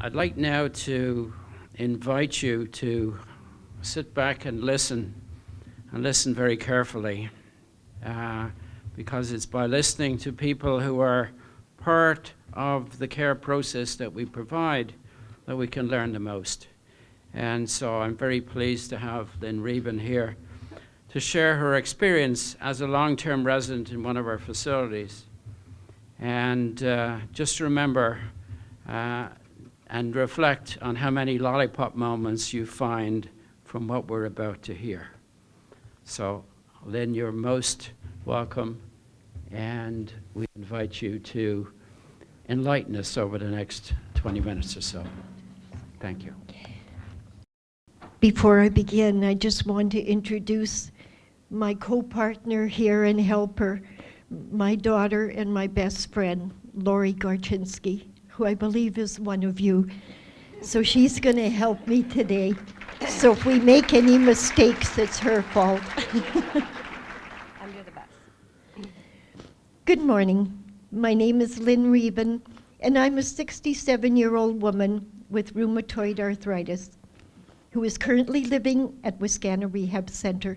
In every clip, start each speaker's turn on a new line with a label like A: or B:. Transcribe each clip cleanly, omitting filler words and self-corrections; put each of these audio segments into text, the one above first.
A: I'd like now to invite you to sit back and listen very carefully, because it's by listening to people who are part of the care process that we provide that we can learn the most. And so I'm very pleased to have Lynne Rieben here to share her experience as a long-term resident in one of our facilities. And just remember and reflect on how many lollipop moments you find from what we're about to hear. So, Lynne, you're most welcome, and we invite you to enlighten us over the next 20 minutes or so. Thank you.
B: Before I begin, I just want to introduce my co-partner here and helper, my daughter and my best friend, Lori Garchinsky, who I believe is one of you. So she's going to help me today. So if we make any mistakes, it's her fault.
C: Under the bus.
B: Good morning. My name is Lynne Rieben, and I'm a 67-year-old woman with rheumatoid arthritis who is currently living at Wascana Rehab Center.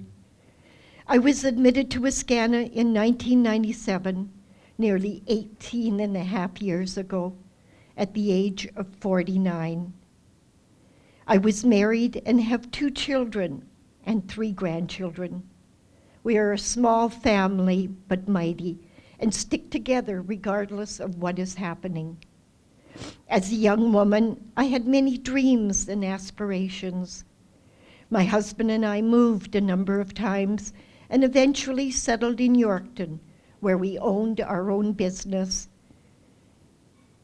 B: I was admitted to Wascana in 1997, nearly 18 and a half years ago, at the age of 49. I was married and have 2 children and 3 grandchildren. We are a small family, but mighty, and stick together regardless of what is happening. As a young woman, I had many dreams and aspirations. My husband and I moved a number of times and eventually settled in Yorkton, where we owned our own business.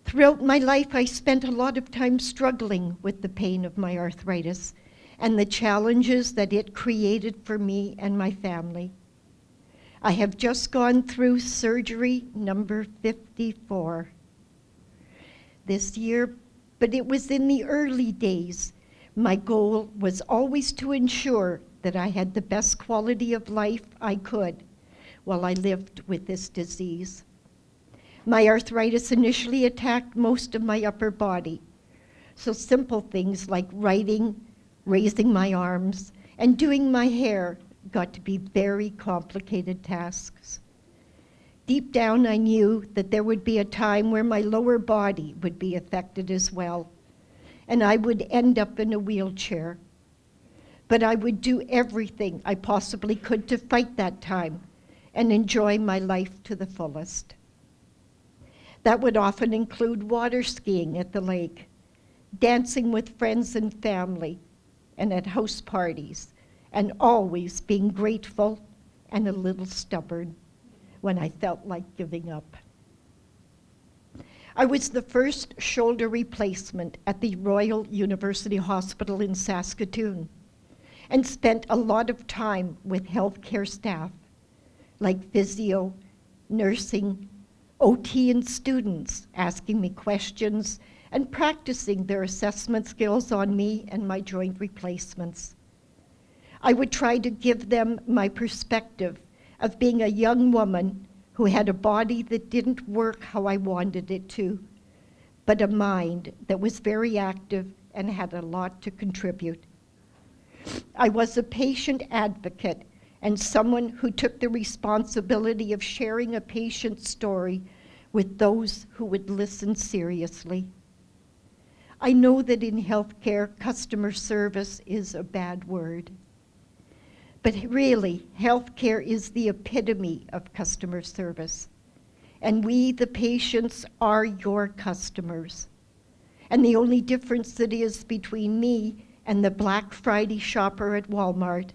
B: Throughout my life, I spent a lot of time struggling with the pain of my arthritis and the challenges that it created for me and my family. I have just gone through surgery number 54 this year, but it was in the early days. My goal was always to ensure that I had the best quality of life I could while I lived with this disease. My arthritis initially attacked most of my upper body, so simple things like writing, raising my arms, and doing my hair got to be very complicated tasks. Deep down, I knew that there would be a time where my lower body would be affected as well, and I would end up in a wheelchair. But I would do everything I possibly could to fight that time and enjoy my life to the fullest. That would often include water skiing at the lake, dancing with friends and family, and at house parties, and always being grateful and a little stubborn when I felt like giving up. I was the first shoulder replacement at the Royal University Hospital in Saskatoon and spent a lot of time with healthcare staff like physio, nursing, OT, and students asking me questions and practicing their assessment skills on me and my joint replacements. I would try to give them my perspective of being a young woman who had a body that didn't work how I wanted it to, but a mind that was very active and had a lot to contribute. I was a patient advocate and someone who took the responsibility of sharing a patient's story with those who would listen seriously. I know that in healthcare, customer service is a bad word. But really, healthcare is the epitome of customer service. And we, the patients, are your customers. And the only difference that is between me and the Black Friday shopper at Walmart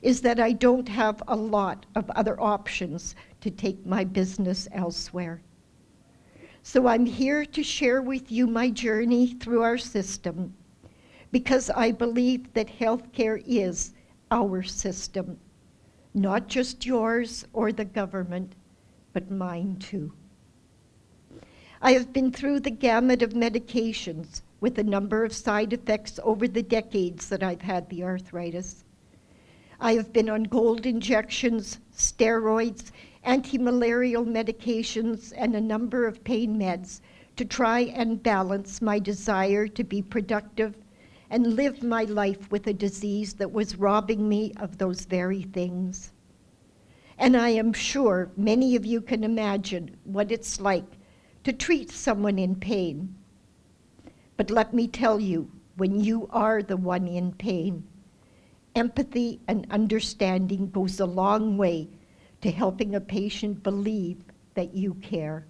B: is that I don't have a lot of other options to take my business elsewhere. So I'm here to share with you my journey through our system, because I believe that healthcare is our system, not just yours or the government, but mine too. I have been through the gamut of medications with a number of side effects over the decades that I've had the arthritis. I have been on gold injections, steroids, anti-malarial medications, and a number of pain meds to try and balance my desire to be productive and live my life with a disease that was robbing me of those very things. And I am sure many of you can imagine what it's like to treat someone in pain. But let me tell you, when you are the one in pain, empathy and understanding goes a long way to helping a patient believe that you care.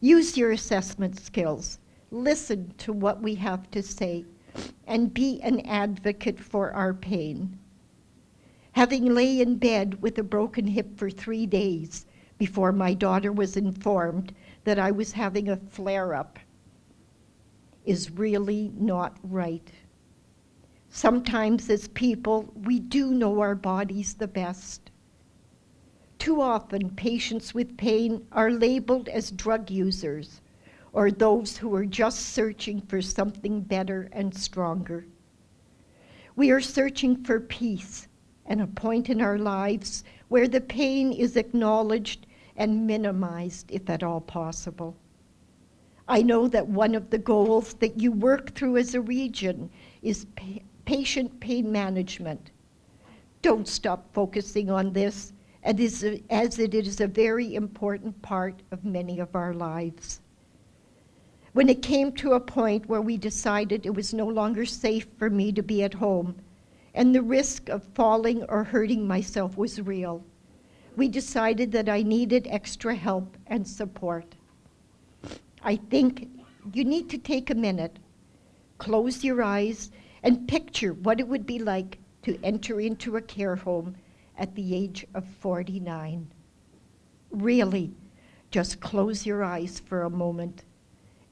B: Use your assessment skills, listen to what we have to say, and be an advocate for our pain. Having lay in bed with a broken hip for 3 days before my daughter was informed that I was having a flare-up is really not right. Sometimes as people, we do know our bodies the best. Too often, patients with pain are labeled as drug users or those who are just searching for something better and stronger. We are searching for peace and a point in our lives where the pain is acknowledged and minimized, if at all possible. I know that one of the goals that you work through as a region is patient pain management. Don't stop focusing on this, as it is a very important part of many of our lives. When it came to a point where we decided it was no longer safe for me to be at home, and the risk of falling or hurting myself was real, we decided that I needed extra help and support. I think you need to take a minute, close your eyes, and picture what it would be like to enter into a care home at the age of 49. Really, just close your eyes for a moment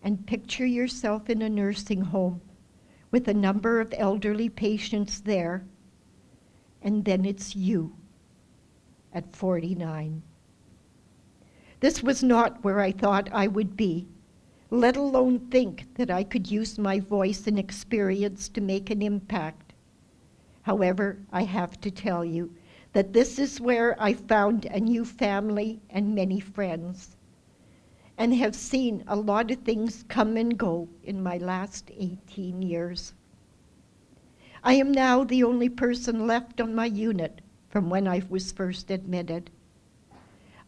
B: and picture yourself in a nursing home with a number of elderly patients there, and then it's you at 49. This was not where I thought I would be, let alone think that I could use my voice and experience to make an impact. However, I have to tell you that this is where I found a new family and many friends, and have seen a lot of things come and go in my last 18 years. I am now the only person left on my unit from when I was first admitted.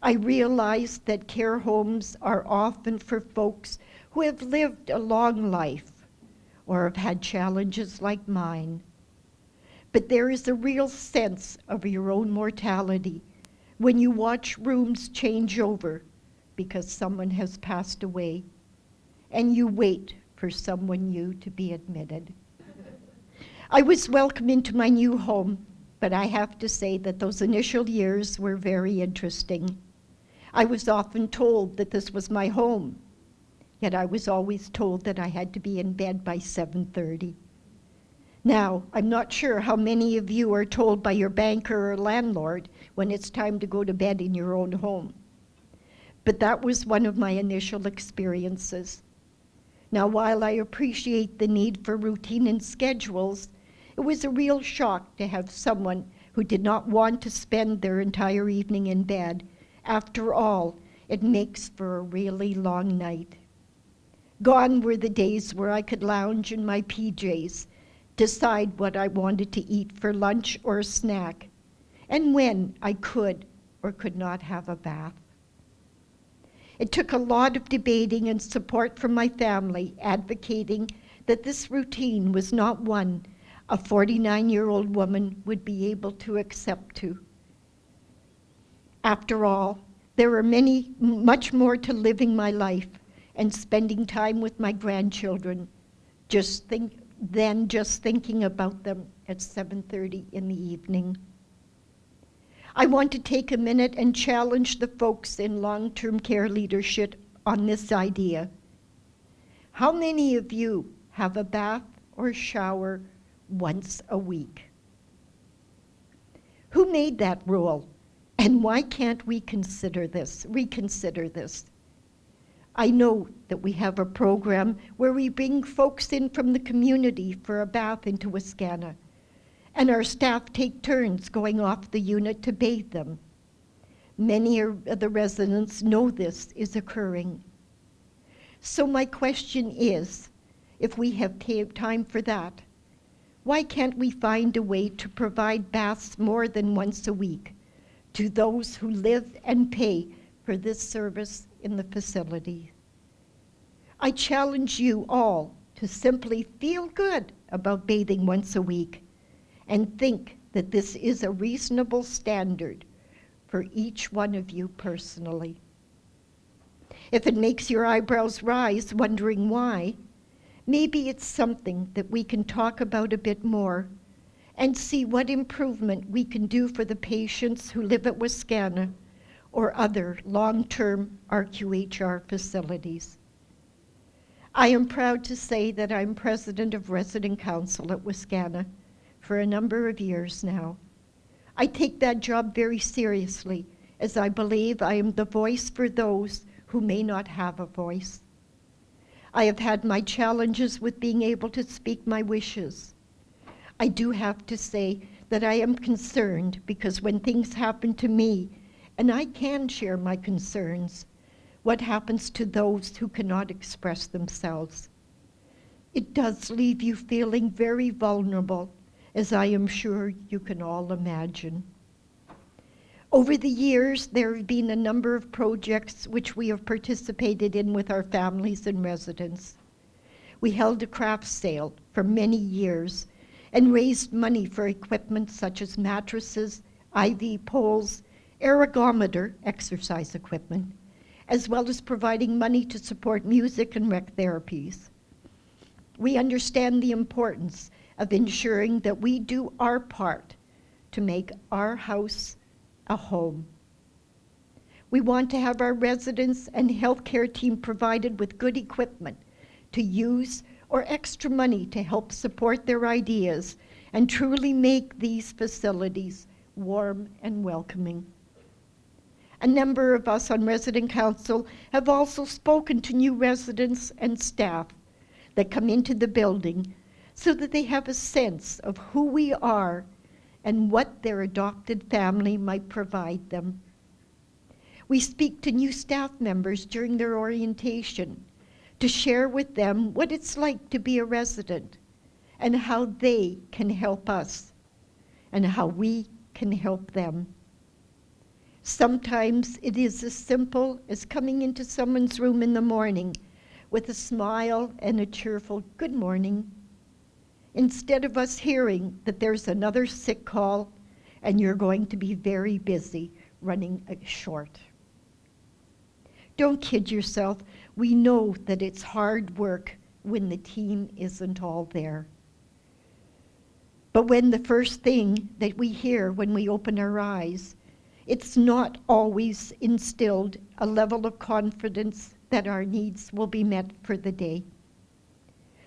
B: I realize that care homes are often for folks who have lived a long life or have had challenges like mine. But there is a real sense of your own mortality when you watch rooms change over because someone has passed away, and you wait for someone new to be admitted. I was welcomed into my new home, but I have to say that those initial years were very interesting. I was often told that this was my home, yet I was always told that I had to be in bed by 7:30. Now, I'm not sure how many of you are told by your banker or landlord when it's time to go to bed in your own home. But that was one of my initial experiences. Now, while I appreciate the need for routine and schedules, it was a real shock to have someone who did not want to spend their entire evening in bed. After all, it makes for a really long night. Gone were the days where I could lounge in my PJs, decide what I wanted to eat for lunch or a snack, and when I could or could not have a bath. It took a lot of debating and support from my family, advocating that this routine was not one a 49-year-old woman would be able to accept to. After all, there are much more to living my life and spending time with my grandchildren than just thinking about them at 7:30 in the evening. I want to take a minute and challenge the folks in long-term care leadership on this idea. How many of you have a bath or shower once a week? Who made that rule? And why can't we reconsider this? I know that we have a program where we bring folks in from the community for a bath into Wascana, and our staff take turns going off the unit to bathe them. Many of the residents know this is occurring. So my question is, if we have time for that, why can't we find a way to provide baths more than once a week to those who live and pay for this service in the facility? I challenge you all to simply feel good about bathing once a week and think that this is a reasonable standard for each one of you personally. If it makes your eyebrows rise wondering why, maybe it's something that we can talk about a bit more and see what improvement we can do for the patients who live at Wascana or other long-term RQHR facilities. I am proud to say that I'm president of Resident Council at Wascana for a number of years now. I take that job very seriously, as I believe I am the voice for those who may not have a voice. I have had my challenges with being able to speak my wishes. I do have to say that I am concerned because when things happen to me, and I can share my concerns, what happens to those who cannot express themselves? It does leave you feeling very vulnerable, as I am sure you can all imagine. Over the years, there have been a number of projects which we have participated in with our families and residents. We held a craft sale for many years and raised money for equipment such as mattresses, IV poles, ergometer, exercise equipment, as well as providing money to support music and rec therapies. We understand the importance of ensuring that we do our part to make our house a home. We want to have our residents and healthcare team provided with good equipment to use or extra money to help support their ideas and truly make these facilities warm and welcoming. A number of us on Resident Council have also spoken to new residents and staff that come into the building so that they have a sense of who we are and what their adopted family might provide them. We speak to new staff members during their orientation to share with them what it's like to be a resident and how they can help us and how we can help them. Sometimes it is as simple as coming into someone's room in the morning with a smile and a cheerful "good morning," instead of us hearing that there's another sick call and you're going to be very busy running short. Don't kid yourself. We know that it's hard work when the team isn't all there. But when the first thing that we hear when we open our eyes, it's not always instilled a level of confidence that our needs will be met for the day.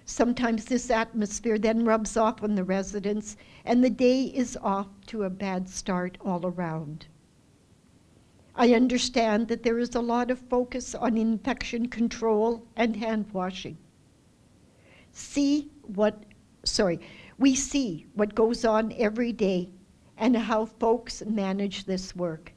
B: Sometimes this atmosphere then rubs off on the residents, and the day is off to a bad start all around. I understand that there is a lot of focus on infection control and hand washing. We see what goes on every day and how folks manage this work.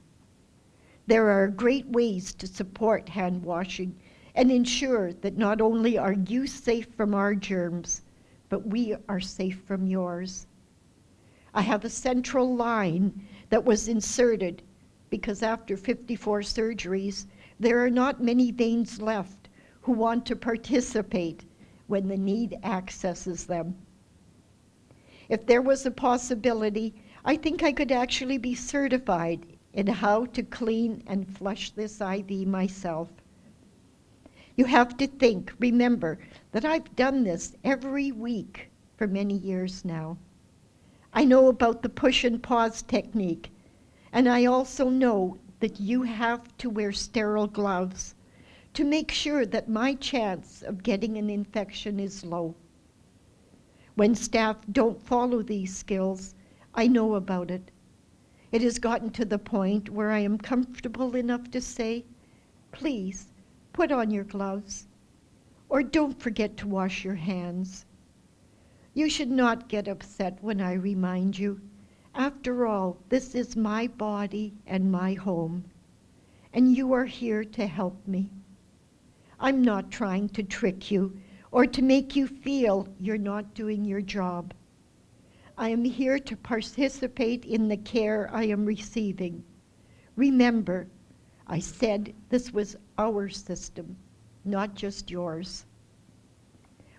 B: There are great ways to support hand washing and ensure that not only are you safe from our germs, but we are safe from yours. I have a central line that was inserted because after 54 surgeries, there are not many veins left who want to participate when the need accesses them. If there was a possibility, I think I could actually be certified in how to clean and flush this IV myself. You have to remember that I've done this every week for many years now. I know about the push and pause technique, and I also know that you have to wear sterile gloves to make sure that my chance of getting an infection is low. When staff don't follow these skills, I know about it. It has gotten to the point where I am comfortable enough to say, please, put on your gloves, or don't forget to wash your hands. You should not get upset when I remind you. After all, this is my body and my home, and you are here to help me. I'm not trying to trick you or to make you feel you're not doing your job. I am here to participate in the care I am receiving. Remember, I said this was our system, not just yours.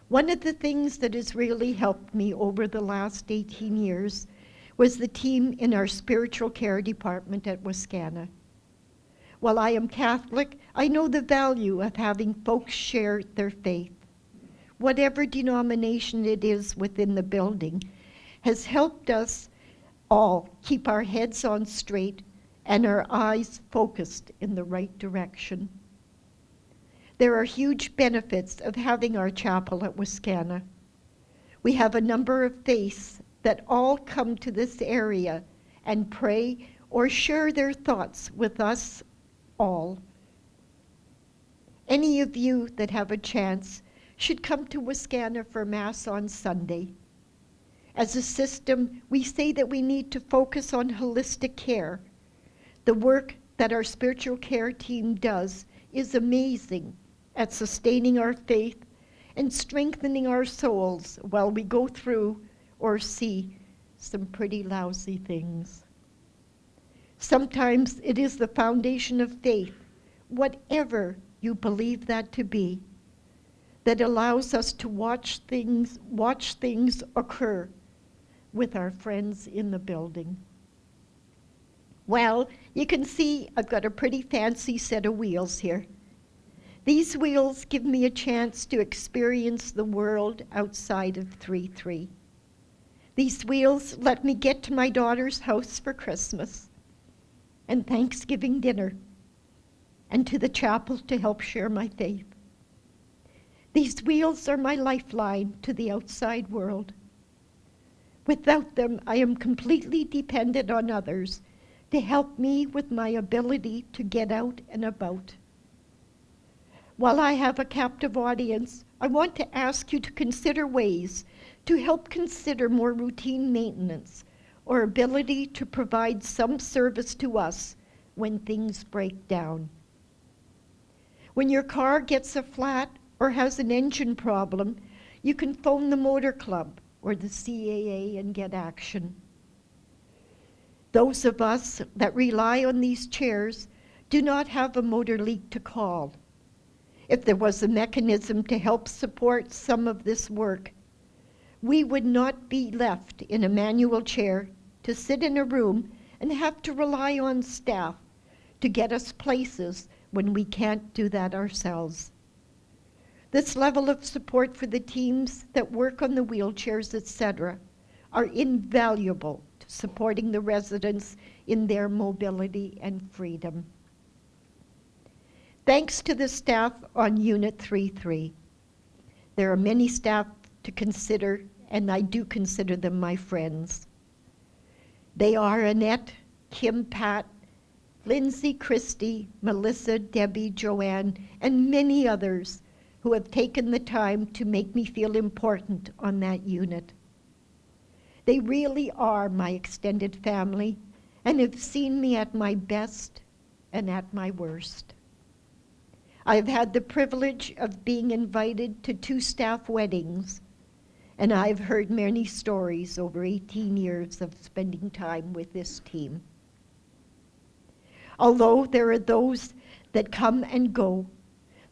B: One of the things that has really helped me over the last 18 years was the team in our spiritual care department at Wascana. While I am Catholic, I know the value of having folks share their faith. Whatever denomination it is within the building has helped us all keep our heads on straight and our eyes focused in the right direction. There are huge benefits of having our chapel at Wascana. We have a number of faiths that all come to this area and pray or share their thoughts with us all. Any of you that have a chance should come to Wascana for Mass on Sunday. As a system, we say that we need to focus on holistic care. The work that our spiritual care team does is amazing at sustaining our faith and strengthening our souls while we go through or see some pretty lousy things. Sometimes it is the foundation of faith, whatever you believe that to be, that allows us to watch things occur with our friends in the building. Well, you can see I've got a pretty fancy set of wheels here. These wheels give me a chance to experience the world outside of 3-3. These wheels let me get to my daughter's house for Christmas and Thanksgiving dinner, and to the chapel to help share my faith. These wheels are my lifeline to the outside world. Without them, I am completely dependent on others to help me with my ability to get out and about. While I have a captive audience, I want to ask you to consider ways to help consider more routine maintenance or ability to provide some service to us when things break down. When your car gets a flat or has an engine problem, you can phone the motor club or the CAA and get action. Those of us that rely on these chairs do not have a motor leak to call. If there was a mechanism to help support some of this work, we would not be left in a manual chair to sit in a room and have to rely on staff to get us places when we can't do that ourselves. This level of support for the teams that work on the wheelchairs, etc., are invaluable to supporting the residents in their mobility and freedom. Thanks to the staff on Unit 3-3. There are many staff to consider, and I do consider them my friends. They are Annette, Kim, Pat, Lindsay, Christy, Melissa, Debbie, Joanne, and many others who have taken the time to make me feel important on that unit. They really are my extended family and have seen me at my best and at my worst. I've had the privilege of being invited to 2 staff weddings, and I've heard many stories over 18 years of spending time with this team. Although there are those that come and go,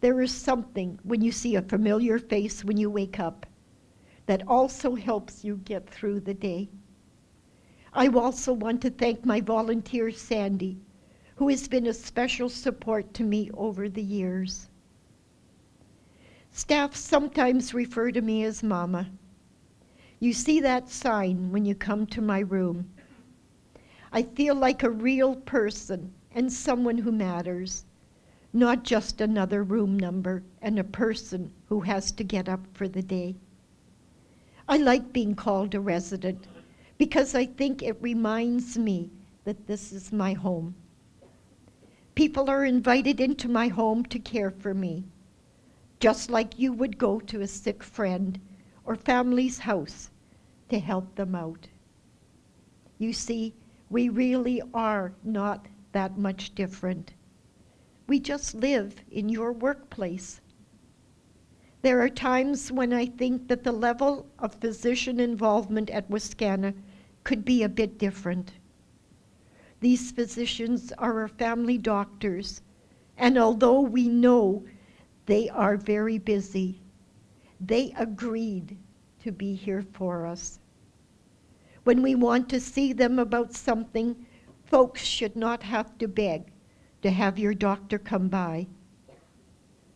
B: there is something when you see a familiar face when you wake up that also helps you get through the day. I also want to thank my volunteer, Sandy, who has been a special support to me over the years. Staff sometimes refer to me as Mama. You see that sign when you come to my room. I feel like a real person and someone who matters, not just another room number and a person who has to get up for the day. I like being called a resident because I think it reminds me that this is my home. People are invited into my home to care for me, just like you would go to a sick friend or family's house to help them out. You see, we really are not that much different. We just live in your workplace There are times when I think that the level of physician involvement at Wascana could be a bit different. These physicians are our family doctors, and although we know they are very busy, they agreed to be here for us. When we want to see them about something, folks should not have to beg to have your doctor come by.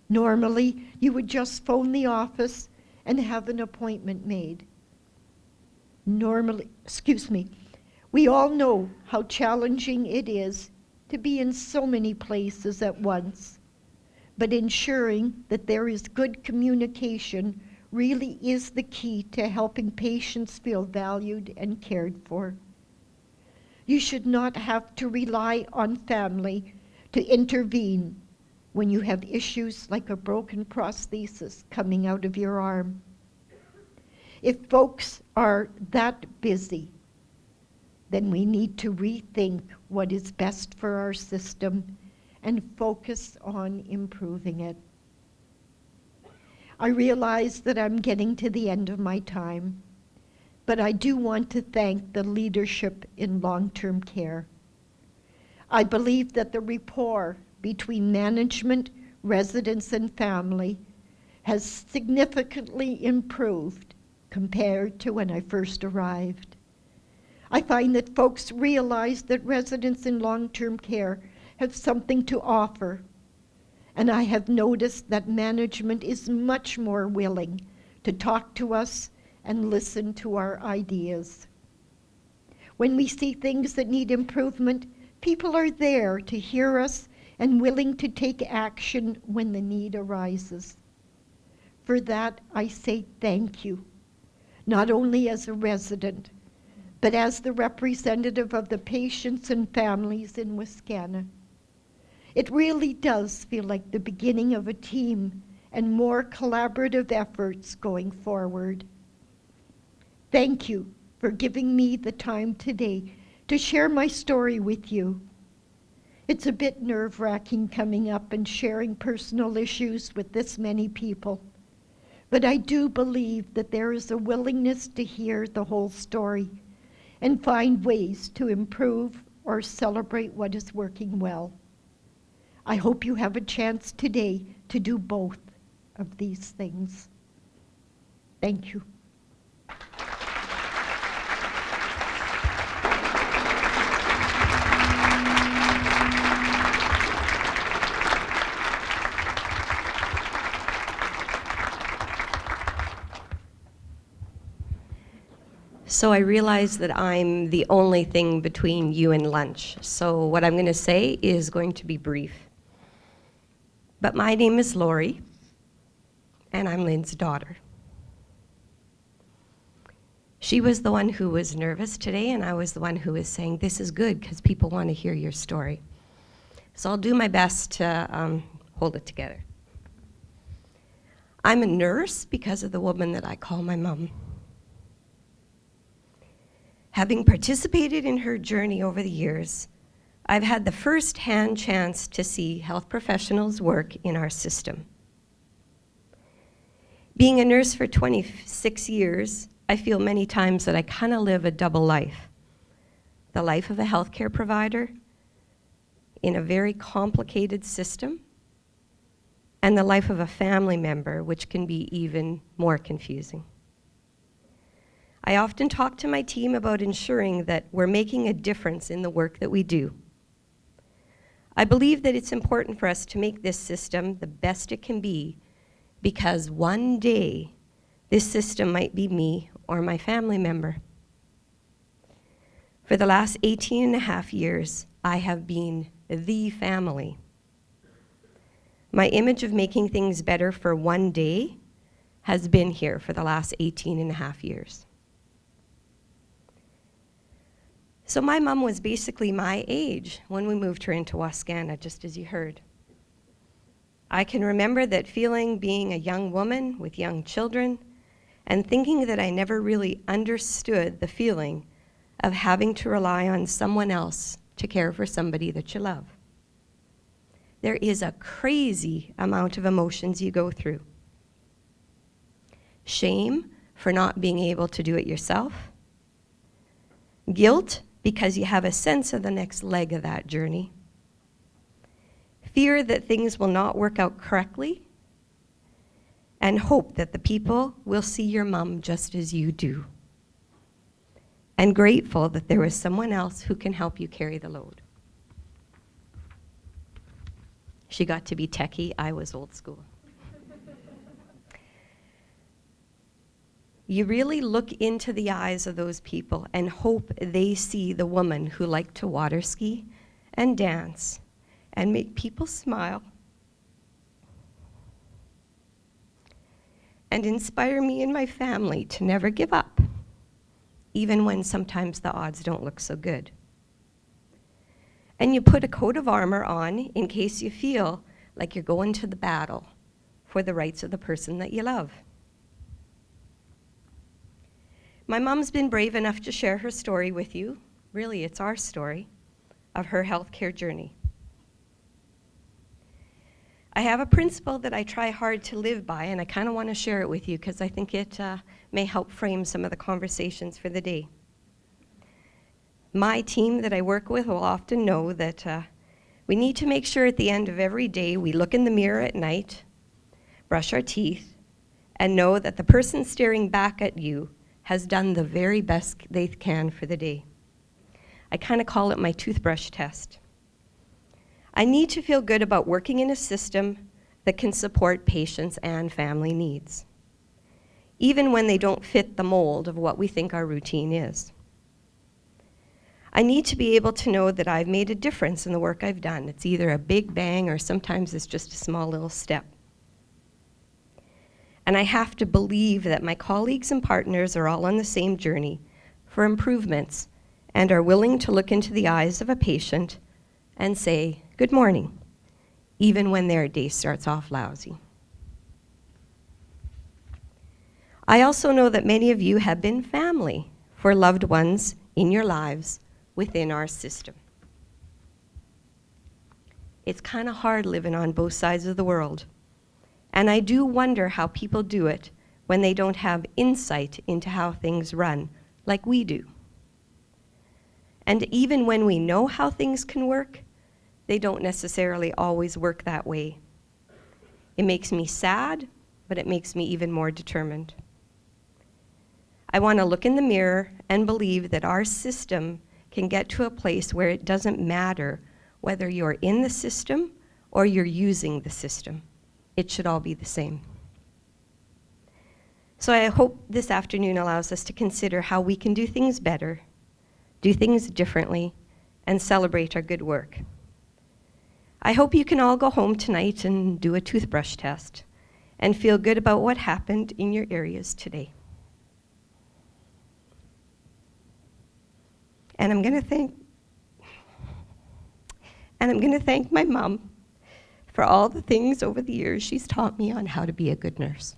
B: Normally, you would just phone the office and have an appointment made. We all know how challenging it is to be in so many places at once, but ensuring that there is good communication really is the key to helping patients feel valued and cared for. You should not have to rely on family to intervene when you have issues like a broken prosthesis coming out of your arm. If folks are that busy, then we need to rethink what is best for our system and focus on improving it. I realize that I'm getting to the end of my time, but I do want to thank the leadership in long-term care. I believe that the rapport between management, residents, and family has significantly improved compared to when I first arrived. I find that folks realize that residents in long-term care have something to offer, and I have noticed that management is much more willing to talk to us and listen to our ideas. When we see things that need improvement, people are there to hear us and willing to take action when the need arises. For that, I say thank you, not only as a resident, but as the representative of the patients and families in Wascana. It really does feel like the beginning of a team and more collaborative efforts going forward. Thank you for giving me the time today to share my story with you. It's a bit nerve-wracking coming up and sharing personal issues with this many people, but I do believe that there is a willingness to hear the whole story and find ways to improve or celebrate what is working well. I hope you have a chance today to do both of these things. Thank you.
C: So I realize that I'm the only thing between you and lunch. So what I'm going to say is going to be brief. But my name is Lori, and I'm Lynne's daughter. She was the one who was nervous today, and I was the one who was saying, this is good because people want to hear your story. So I'll do my best to hold it together. I'm a nurse because of the woman that I call my mom. Having participated in her journey over the years, I've had the first-hand chance to see health professionals work in our system. Being a nurse for 26 years, I feel many times that I kind of live a double life. The life of a healthcare provider in a very complicated system, and the life of a family member, which can be even more confusing. I often talk to my team about ensuring that we're making a difference in the work that we do. I believe that it's important for us to make this system the best it can be, because one day this system might be me or my family member. For the last 18 and a half years, I have been the family. My image of making things better for one day has been here for the last 18 and a half years. So my mom was basically my age when we moved her into Wascana, just as you heard. I can remember that feeling, being a young woman with young children, and thinking that I never really understood the feeling of having to rely on someone else to care for somebody that you love. There is a crazy amount of emotions you go through. shame for not being able to do it yourself, guilt because you have a sense of the next leg of that journey, fear that things will not work out correctly, and hope that the people will see your mom just as you do, and grateful that there was someone else who can help you carry the load. She got to be techie, I was old school. You really look into the eyes of those people and hope they see the woman who liked to water ski and dance and make people smile and inspire me and my family to never give up, even when sometimes the odds don't look so good. And you put a coat of armor on in case you feel like you're going to the battle for the rights of the person that you love. My mom's been brave enough to share her story with you. Really, it's our story of her healthcare journey. I have a principle that I try hard to live by, and I kind of want to share it with you because I think it may help frame some of the conversations for the day. My team that I work with will often know that we need to make sure at the end of every day we look in the mirror at night, brush our teeth, and know that the person staring back at you has done the very best they can for the day. I kind of call it my toothbrush test. I need to feel good about working in a system that can support patients and family needs, even when they don't fit the mold of what we think our routine is. I need to be able to know that I've made a difference in the work I've done. It's either a big bang or sometimes it's just a small little step. And I have to believe that my colleagues and partners are all on the same journey for improvements and are willing to look into the eyes of a patient and say, "Good morning," even when their day starts off lousy. I also know that many of you have been family for loved ones in your lives within our system. It's kind of hard living on both sides of the world. And I do wonder how people do it when they don't have insight into how things run, like we do. And even when we know how things can work, they don't necessarily always work that way. It makes me sad, but it makes me even more determined. I want to look in the mirror and believe that our system can get to a place where it doesn't matter whether you're in the system or you're using the system. It should all be the same. So I hope this afternoon allows us to consider how we can do things better, do things differently, and celebrate our good work. I hope you can all go home tonight and do a toothbrush test and feel good about what happened in your areas today. And I'm going to thank my mom for all the things over the years she's taught me on how to be a good nurse.